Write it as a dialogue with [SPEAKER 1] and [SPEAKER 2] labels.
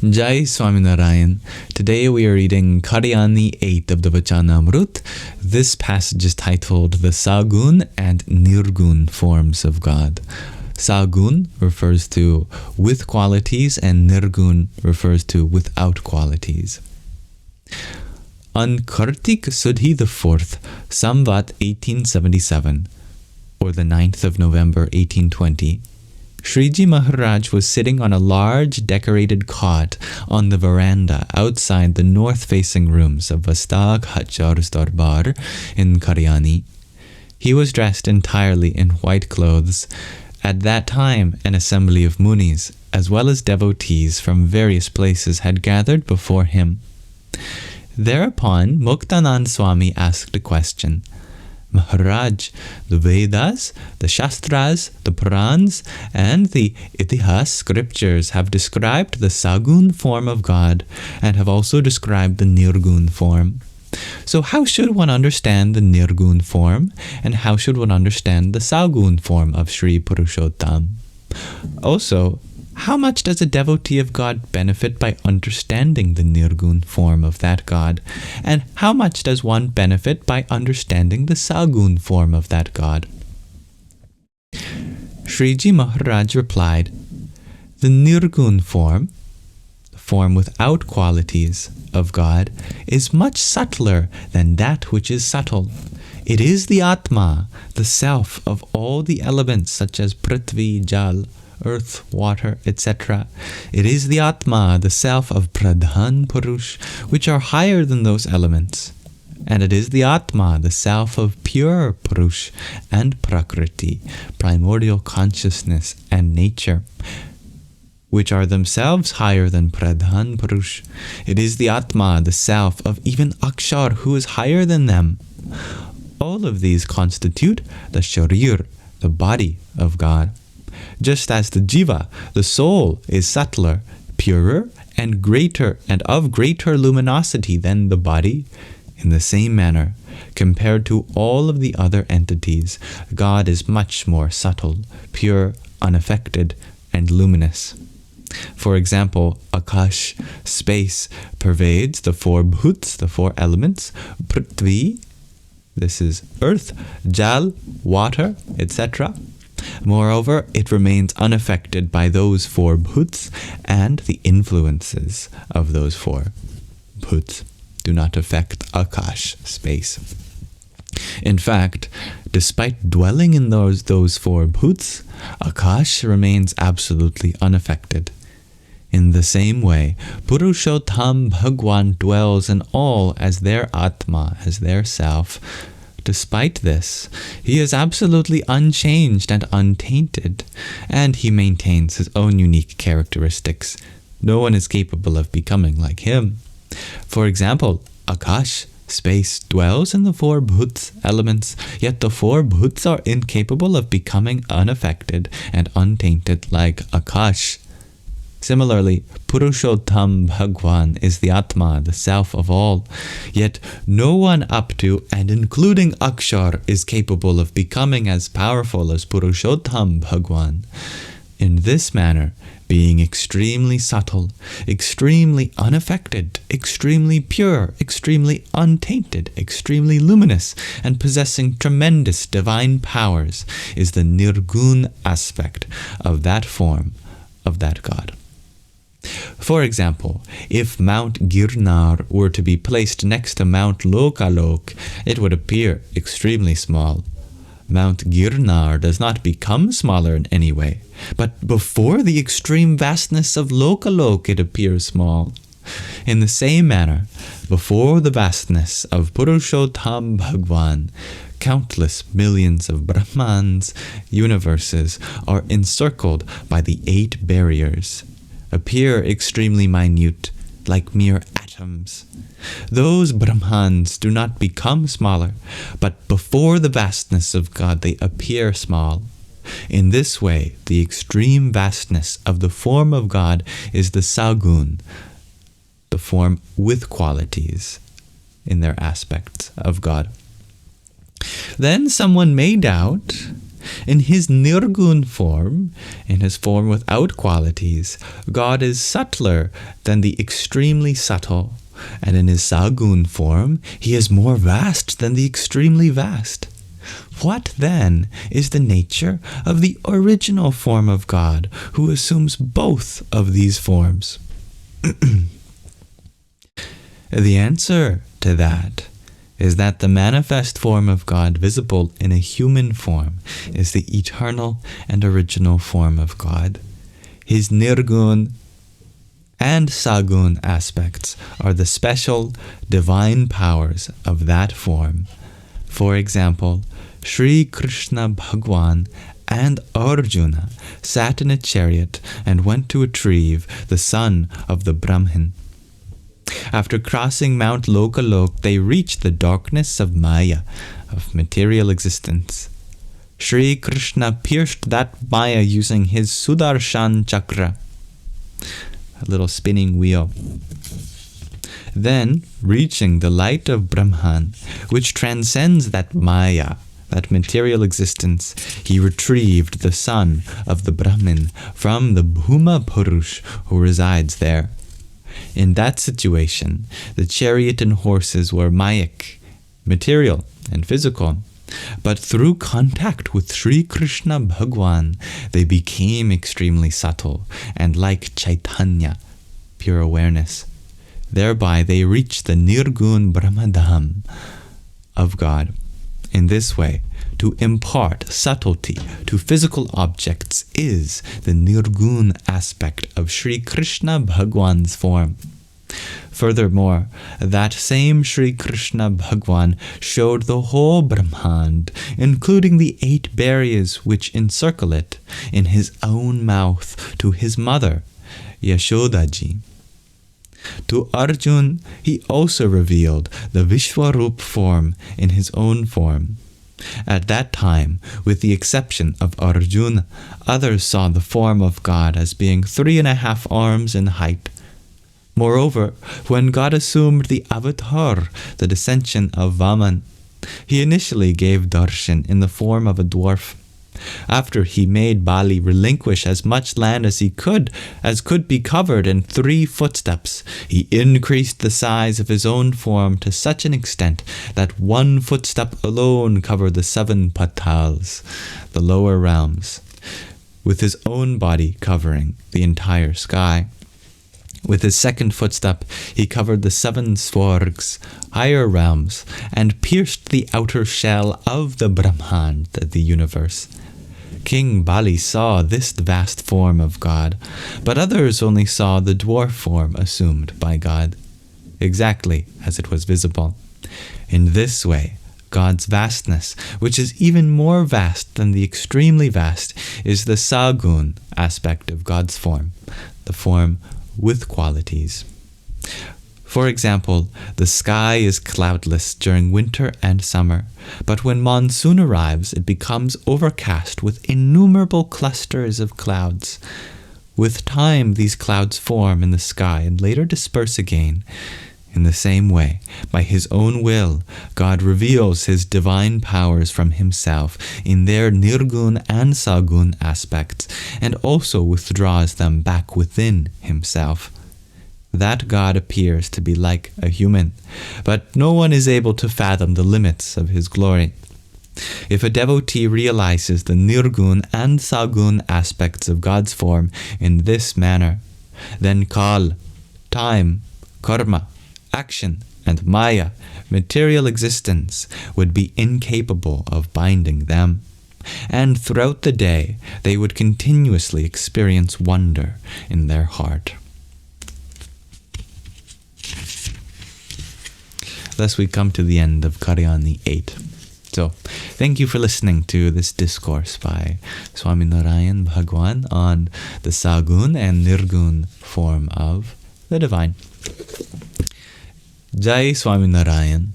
[SPEAKER 1] Jai Swaminarayan. Today we are reading Kāriyāni 8 of the Vachanamrut. This passage is titled the Sagun and Nirgun forms of God. Sagun refers to with qualities and Nirgun refers to without qualities. On Kartik Sudhi the 4th, Samvat 1877, or the 9th of November 1820, Shriji Maharaj was sitting on a large decorated cot on the veranda outside the north-facing rooms of Vastag Hachar's Darbar in Kāriyāni. He was dressed entirely in white clothes. At that time, an assembly of munis, as well as devotees from various places, had gathered before him. Thereupon, Muktanand Swami asked a question. Maharaj, the Vedas, the Shastras, the Purans, and the Itihas scriptures have described the Sagun form of God and have also described the Nirgun form. So how should one understand the Nirgun form, and how should one understand the Sagun form of Sri Purushottam? Also, how much does a devotee of God benefit by understanding the Nirgun form of that God? And how much does one benefit by understanding the Sagun form of that God? Shriji Maharaj replied, the Nirgun form, the form without qualities of God, is much subtler than that which is subtle. It is the Atma, the self of all the elements such as Prithvi, Jal, earth, water, etc. It is the Atma, the self of Pradhan Purush, which are higher than those elements. And it is the Atma, the self of pure Purush and Prakriti, primordial consciousness and nature, which are themselves higher than Pradhan Purush. It is the Atma, the self of even Akshar, who is higher than them. All of these constitute the Sharir, the body of God. Just as the Jiva, the soul, is subtler, purer, and greater, and of greater luminosity than the body, in the same manner, compared to all of the other entities, God is much more subtle, pure, unaffected, and luminous. For example, Akash, space, pervades the four bhuts, the four elements, Prithvi, this is earth, Jal, water, etc. Moreover, it remains unaffected by those four bhuts, and the influences of those four bhuts do not affect Akash, space. In fact, despite dwelling in those four bhuts, Akash remains absolutely unaffected. In the same way, Purushottam Bhagwan dwells in all as their Atma, as their self. Despite this, he is absolutely unchanged and untainted, and he maintains his own unique characteristics. No one is capable of becoming like him. For example, Akash, space, dwells in the four bhuts, elements, yet the four bhuts are incapable of becoming unaffected and untainted like Akash. Similarly, Purushottam Bhagwan is the Atma, the self of all, yet no one up to and including Akshar is capable of becoming as powerful as Purushottam Bhagwan. In this manner, being extremely subtle, extremely unaffected, extremely pure, extremely untainted, extremely luminous, and possessing tremendous divine powers, is the Nirgun aspect of that form of that God. For example, if Mount Girnar were to be placed next to Mount Lokalok, it would appear extremely small. Mount Girnar does not become smaller in any way, but before the extreme vastness of Lokalok it appears small. In the same manner, before the vastness of Purushottam Bhagwan, countless millions of Brahmans, universes, are encircled by the 8 barriers, appear extremely minute, like mere atoms. Those Brahmans do not become smaller, but before the vastness of God they appear small. In this way, the extreme vastness of the form of God is the Sagun, the form with qualities in their aspects of God. Then someone may doubt, In his Nirgun form, in his form without qualities, God is subtler than the extremely subtle, and in his Sagun form, he is more vast than the extremely vast. What, then, is the nature of the original form of God, who assumes both of these forms? The answer to that is that the manifest form of God visible in a human form is the eternal and original form of God. His Nirgun and Sagun aspects are the special divine powers of that form. For example, Sri Krishna Bhagwan and Arjuna sat in a chariot and went to retrieve the son of the Brahmin. After crossing Mount Lokalok, they reached the darkness of Maya, of material existence. Sri Krishna pierced that Maya using his Sudarshan Chakra, a little spinning wheel. Then, reaching the light of Brahman, which transcends that Maya, that material existence, he retrieved the son of the Brahmin from the Bhuma Purush who resides there. In that situation, the chariot and horses were mayic, material and physical, but through contact with Sri Krishna Bhagwan, they became extremely subtle and like Chaitanya, pure awareness. Thereby they reached the Nirgun Brahmadham of God. In this way, to impart subtlety to physical objects is the Nirgun aspect of Sri Krishna Bhagwan's form. Furthermore, that same Sri Krishna Bhagwan showed the whole Brahmand, including the 8 berries which encircle it, in his own mouth to his mother, Yashodaji. To Arjun, he also revealed the Vishwarup form in his own form. At that time, with the exception of Arjuna, others saw the form of God as being 3.5 arms in height. Moreover, when God assumed the avatar, the descension of Vaman, he initially gave darshan in the form of a dwarf. After he made Bali relinquish as much land as could be covered in 3 footsteps, he increased the size of his own form to such an extent that 1 footstep alone covered the 7 patals, the lower realms, with his own body covering the entire sky. With his 2nd footstep, he covered the 7 swargs, higher realms, and pierced the outer shell of the Brahman, the universe. King Bali saw this vast form of God, but others only saw the dwarf form assumed by God, exactly as it was visible. In this way, God's vastness, which is even more vast than the extremely vast, is the Sagun aspect of God's form, the form with qualities. For example, the sky is cloudless during winter and summer, but when monsoon arrives, it becomes overcast with innumerable clusters of clouds. With time, these clouds form in the sky and later disperse again. In the same way, by his own will, God reveals his divine powers from himself in their Nirgun and Sagun aspects, and also withdraws them back within himself. That God appears to be like a human, but no one is able to fathom the limits of his glory. If a devotee realizes the Nirgun and Sagun aspects of God's form in this manner, then Kal, time, karma, action, and Maya, material existence, would be incapable of binding them. And throughout the day, they would continuously experience wonder in their heart. Thus we come to the end of Kāriyāni 8. So, thank you for listening to this discourse by Swaminarayan Bhagwan on the Sagun and Nirgun form of the Divine. Jai Swaminarayan.